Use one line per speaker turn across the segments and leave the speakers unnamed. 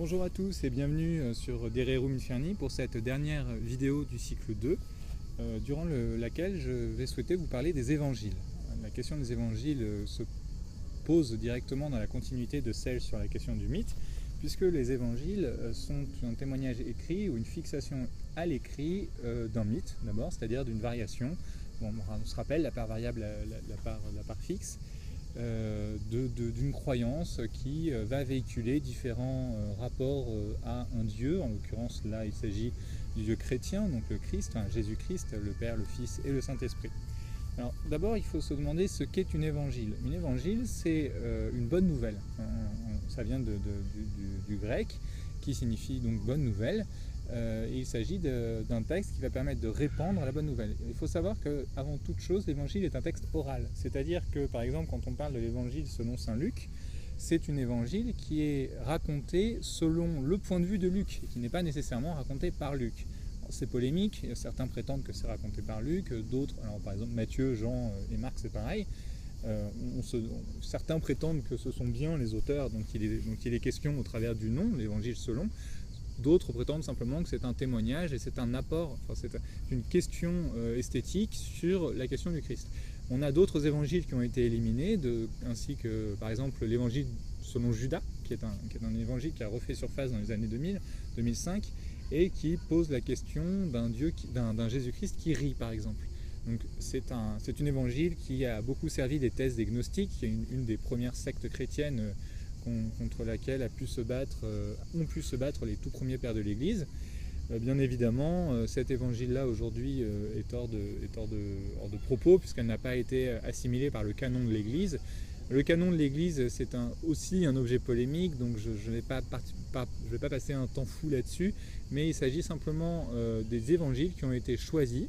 Bonjour à tous et bienvenue sur Dererum Inferni pour cette dernière vidéo du cycle 2 durant laquelle je vais souhaiter vous parler des évangiles. La question des évangiles se pose directement dans la continuité de celle sur la question du mythe, puisque les évangiles sont un témoignage écrit ou une fixation à l'écrit d'un mythe d'abord, c'est-à-dire d'une variation. Bon, on se rappelle la part variable, la part fixe, d'une croyance qui va véhiculer différents rapports à un Dieu. En l'occurrence, là, il s'agit du Dieu chrétien, donc le Christ, enfin, Jésus-Christ, le Père, le Fils et le Saint-Esprit. Alors, d'abord, il faut se demander ce qu'est une évangile. Une évangile, c'est une bonne nouvelle. Ça vient du grec, qui signifie donc bonne nouvelle. Et il s'agit d'un texte qui va permettre de répandre la bonne nouvelle. Il faut savoir qu'avant toute chose, l'évangile est un texte oral. C'est-à-dire que, par exemple, quand on parle de l'évangile selon saint Luc, c'est une évangile qui est racontée selon le point de vue de Luc, et qui n'est pas nécessairement racontée par Luc. C'est polémique, certains prétendent que c'est raconté par Luc, d'autres, alors par exemple Matthieu, Jean et Marc, c'est pareil. Certains prétendent que ce sont bien les auteurs dont il est question au travers du nom, l'évangile selon. D'autres prétendent simplement que c'est un témoignage et c'est un apport, enfin c'est une question esthétique sur la question du Christ. On a d'autres évangiles qui ont été éliminés, ainsi que par exemple l'évangile selon Judas, qui est un évangile qui a refait surface dans les années 2000-2005, et qui pose la question d'un Jésus-Christ qui rit par exemple. Donc c'est une évangile qui a beaucoup servi des thèses des gnostiques, qui est une des premières sectes chrétiennes contre laquelle ont pu se battre les tout premiers pères de l'Église. Bien évidemment, cet évangile-là aujourd'hui est hors de propos, puisqu'elle n'a pas été assimilée par le canon de l'Église. Le canon de l'Église, c'est aussi un objet polémique, donc je ne vais pas passer un temps fou là-dessus, mais il s'agit simplement des évangiles qui ont été choisis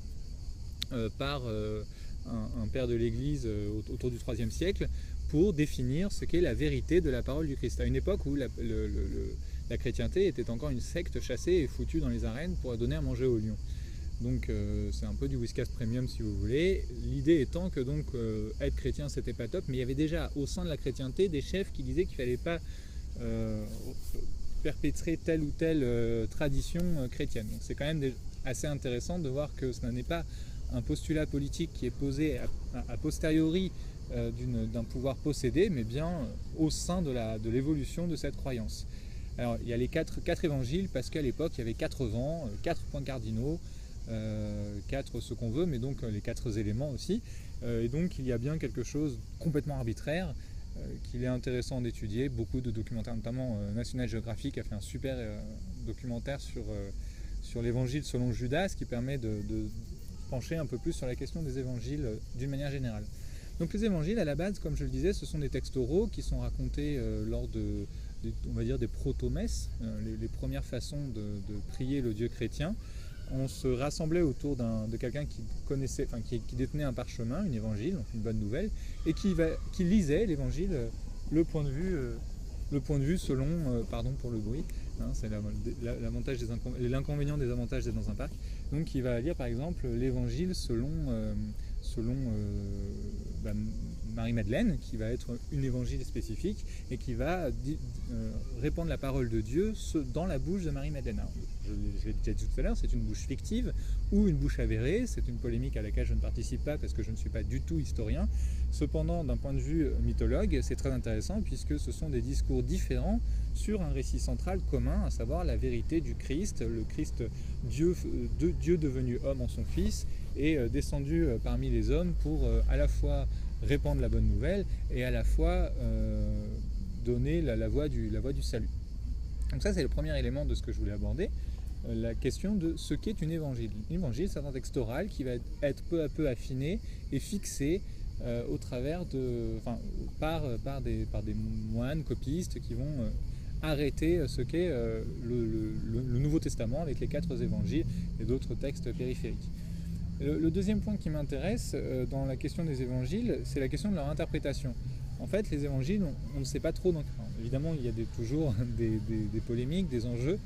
par un père de l'Église autour du IIIe siècle, pour définir ce qu'est la vérité de la parole du Christ. À une époque où la chrétienté était encore une secte chassée et foutue dans les arènes pour donner à manger aux lions. Donc c'est un peu du whiskas premium si vous voulez. L'idée étant que donc être chrétien c'était pas top, mais il y avait déjà au sein de la chrétienté des chefs qui disaient qu'il fallait pas perpétrer telle ou telle tradition chrétienne. Donc c'est quand même assez intéressant de voir que ce n'est pas un postulat politique qui est posé a posteriori d'un pouvoir possédé, mais bien au sein de l'évolution de cette croyance. Alors il y a les quatre évangiles, parce qu'à l'époque il y avait 4 vents, 4 points cardinaux, 4 ce qu'on veut, mais donc les 4 éléments aussi, et donc il y a bien quelque chose complètement arbitraire qu'il est intéressant d'étudier. Beaucoup de documentaires, notamment National Geographic a fait un super documentaire sur l'évangile selon Judas, qui permet de pencher un peu plus sur la question des évangiles d'une manière générale. Donc les évangiles, à la base, comme je le disais, ce sont des textes oraux qui sont racontés lors on va dire des proto-messes, les premières façons de prier le Dieu chrétien. On se rassemblait autour de quelqu'un qui détenait un parchemin, une évangile, donc une bonne nouvelle, et qui lisait l'évangile, le point de vue selon, pardon pour le bruit, hein, c'est l'inconvénient des avantages d'être dans un parc. Donc il va lire par exemple l'évangile selon Marie-Madeleine, qui va être une évangile spécifique et qui va répandre la parole de Dieu dans la bouche de Marie-Madeleine. Je l'ai déjà dit tout à l'heure, c'est une bouche fictive ou une bouche avérée. C'est une polémique à laquelle je ne participe pas parce que je ne suis pas du tout historien. Cependant, d'un point de vue mythologue, c'est très intéressant puisque ce sont des discours différents sur un récit central commun, à savoir la vérité du Christ, le Christ Dieu devenu homme en son Fils, et descendu parmi les hommes pour à la fois répandre la bonne nouvelle et à la fois donner la voie du salut. Donc ça, c'est le premier élément de ce que je voulais aborder, la question de ce qu'est une évangile. Une évangile, c'est un texte oral qui va être peu à peu affiné et fixé au travers par des moines copistes qui vont arrêter ce qu'est le Nouveau Testament avec les 4 évangiles et d'autres textes périphériques. Le deuxième point qui m'intéresse dans la question des évangiles, c'est la question de leur interprétation. En fait, les évangiles, on ne sait pas trop, évidemment il y a toujours des polémiques, des enjeux,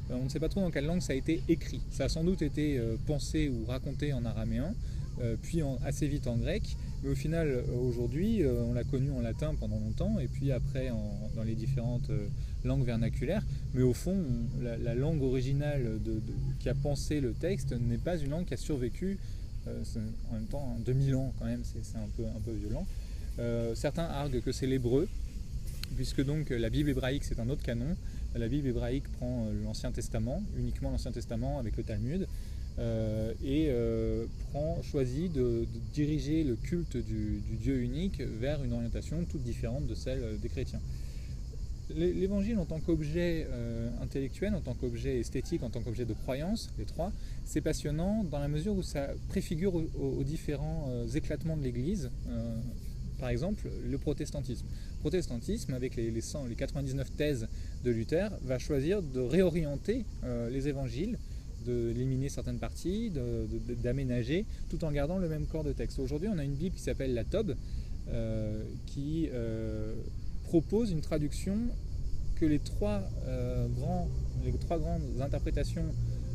on ne sait pas trop dans quelle langue ça a été écrit. Ça a sans doute été pensé ou raconté en araméen, puis assez vite en grec, mais au final aujourd'hui on l'a connu en latin pendant longtemps, et puis après dans les différentes langue vernaculaire, mais au fond, la langue originale qui a pensé le texte n'est pas une langue qui a survécu, en même temps, 2000 ans quand même, c'est un peu violent. Certains arguent que c'est l'hébreu, puisque donc la Bible hébraïque c'est un autre canon. La Bible hébraïque prend l'Ancien Testament, uniquement l'Ancien Testament avec le Talmud, choisit de diriger le culte du Dieu unique vers une orientation toute différente de celle des chrétiens. L'évangile en tant qu'objet intellectuel, en tant qu'objet esthétique, en tant qu'objet de croyance, les trois, c'est passionnant dans la mesure où ça préfigure aux différents éclatements de l'Église. Par exemple, le protestantisme. Le protestantisme, avec les 99 thèses de Luther, va choisir de réorienter les évangiles, d'éliminer certaines parties, d'aménager, tout en gardant le même corps de texte. Aujourd'hui, on a une Bible qui s'appelle la Tob, qui propose une traduction que les trois grandes interprétations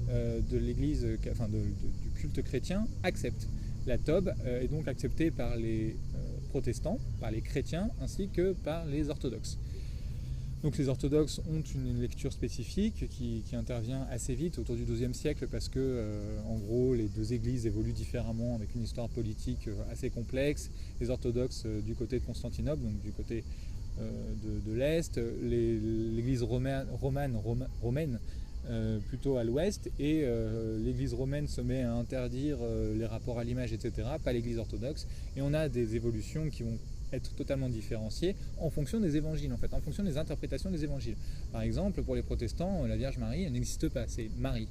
de l'Église, du culte chrétien, acceptent. La Tob est donc acceptée par les protestants, par les chrétiens, ainsi que par les orthodoxes. Donc les orthodoxes ont une lecture spécifique qui intervient assez vite autour du XIIe siècle parce que, en gros, les deux églises évoluent différemment avec une histoire politique assez complexe. Les orthodoxes du côté de Constantinople, donc du côté de l'Est, l'église romaine plutôt à l'Ouest, et l'église romaine se met à interdire les rapports à l'image, etc., pas l'église orthodoxe, et on a des évolutions qui vont être totalement différenciées en fonction des évangiles, en fait, en fonction des interprétations des évangiles. Par exemple, pour les protestants, la Vierge Marie, elle n'existe pas, c'est Marie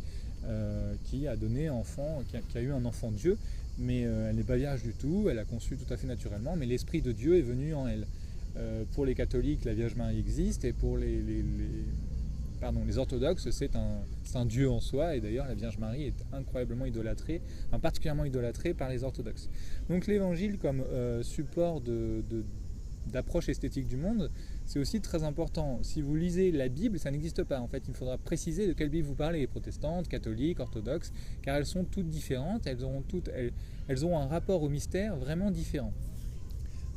qui a donné enfant, qui a eu un enfant Dieu, mais elle n'est pas vierge du tout, elle a conçu tout à fait naturellement, mais l'Esprit de Dieu est venu en elle. Pour les catholiques, la Vierge Marie existe, et pour les orthodoxes, c'est un dieu en soi, et d'ailleurs la Vierge Marie est incroyablement idolâtrée, particulièrement idolâtrée par les orthodoxes. Donc l'évangile comme support d'approche esthétique du monde, c'est aussi très important. Si vous lisez la Bible, ça n'existe pas. En fait, il faudra préciser de quelle Bible vous parlez, protestantes, catholiques, orthodoxes, car elles sont toutes différentes, elles ont un rapport au mystère vraiment différent.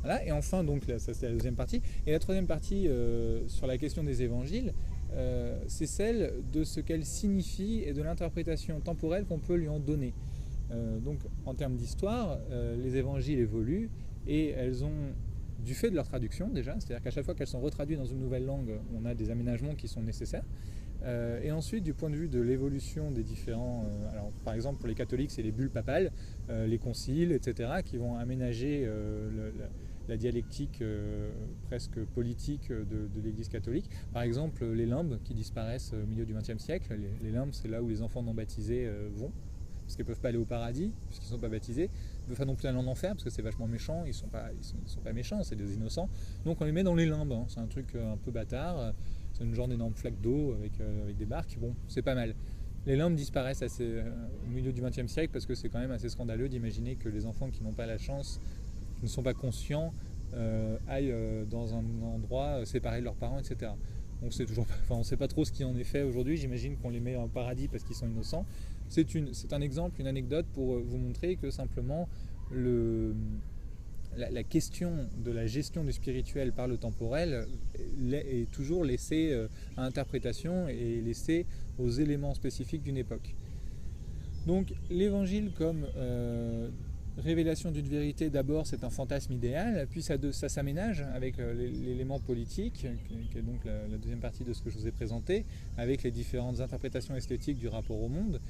Voilà, et enfin, donc, ça c'est la deuxième partie. Et la troisième partie sur la question des évangiles, c'est celle de ce qu'elles signifient et de l'interprétation temporelle qu'on peut lui en donner. Donc, en termes d'histoire, les évangiles évoluent et elles ont, du fait de leur traduction déjà, c'est-à-dire qu'à chaque fois qu'elles sont retraduites dans une nouvelle langue, on a des aménagements qui sont nécessaires. Et ensuite, du point de vue de l'évolution des différents... alors, par exemple, pour les catholiques, c'est les bulles papales, les conciles, etc., qui vont aménager la dialectique presque politique de l'Église catholique. Par exemple, les limbes qui disparaissent au milieu du XXe siècle. Les limbes, c'est là où les enfants non baptisés vont, parce qu'ils ne peuvent pas aller au paradis, puisqu'ils ne sont pas baptisés. Ils ne peuvent pas non plus aller en enfer, parce que c'est vachement méchant. Ils sont pas méchants, c'est des innocents. Donc on les met dans les limbes. Hein. C'est un truc un peu bâtard. C'est une genre d'énorme flaque d'eau avec des barques. Bon, c'est pas mal. Les limbes disparaissent au milieu du XXe siècle, parce que c'est quand même assez scandaleux d'imaginer que les enfants qui n'ont pas la chance, qui ne sont pas conscients, aillent dans un endroit séparé de leurs parents, etc. On ne sait pas trop ce qui en est fait aujourd'hui. J'imagine qu'on les met en paradis parce qu'ils sont innocents. C'est un exemple, une anecdote pour vous montrer que simplement la question de la gestion du spirituel par le temporel est toujours laissée à interprétation et laissée aux éléments spécifiques d'une époque. Donc l'évangile comme révélation d'une vérité, d'abord c'est un fantasme idéal, puis ça s'aménage avec l'élément politique, qui est donc la deuxième partie de ce que je vous ai présenté, avec les différentes interprétations esthétiques du rapport au monde.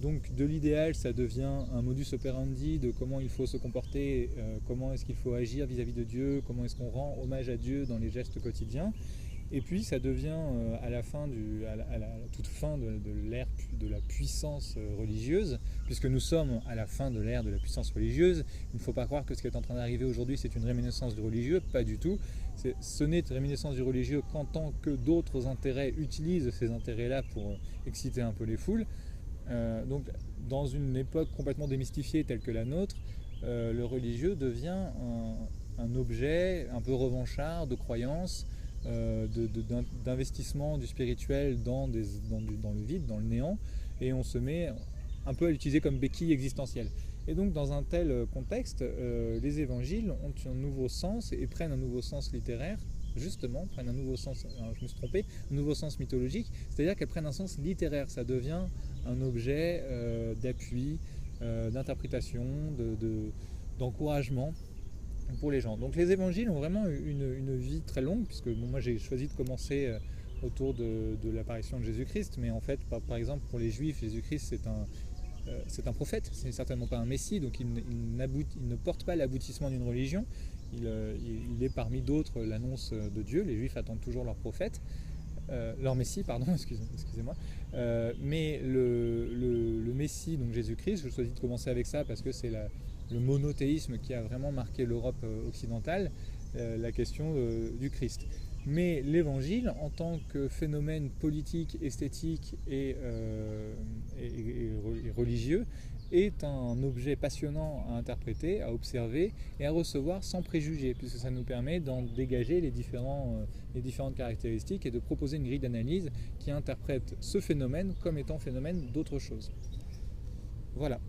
Donc de l'idéal, ça devient un modus operandi de comment il faut se comporter, comment est-ce qu'il faut agir vis-à-vis de Dieu, comment est-ce qu'on rend hommage à Dieu dans les gestes quotidiens. Et puis ça devient à la toute fin de l'ère de la puissance religieuse, puisque nous sommes à la fin de l'ère de la puissance religieuse. Il ne faut pas croire que ce qui est en train d'arriver aujourd'hui c'est une réminiscence du religieux, pas du tout. Ce n'est une réminiscence du religieux qu'en tant que d'autres intérêts utilisent ces intérêts-là pour exciter un peu les foules. Donc dans une époque complètement démystifiée telle que la nôtre, le religieux devient un objet un peu revanchard de croyance, d'investissement du spirituel dans le vide, dans le néant, et on se met un peu à l'utiliser comme béquille existentielle. Et donc dans un tel contexte, les évangiles ont un nouveau sens et prennent un nouveau sens littéraire, justement, prennent un nouveau sens, je me suis trompé, un nouveau sens mythologique, c'est-à-dire qu'elles prennent un sens littéraire, ça devient un objet d'appui, d'interprétation, d'encouragement pour les gens. Donc les évangiles ont vraiment une vie très longue, puisque bon, moi j'ai choisi de commencer autour de l'apparition de Jésus-Christ, mais en fait, par exemple, pour les Juifs, Jésus-Christ c'est un prophète, c'est certainement pas un messie, donc il ne porte pas l'aboutissement d'une religion, il est parmi d'autres l'annonce de Dieu, les Juifs attendent toujours leur prophète, leur messie, pardon, excusez-moi, mais le messie, donc Jésus-Christ, je choisis de commencer avec ça parce que c'est le monothéisme qui a vraiment marqué l'Europe occidentale, la question du Christ. Mais l'évangile, en tant que phénomène politique, esthétique et religieux, est un objet passionnant à interpréter, à observer et à recevoir sans préjugés, puisque ça nous permet d'en dégager les différentes caractéristiques et de proposer une grille d'analyse qui interprète ce phénomène comme étant phénomène d'autre chose. Voilà.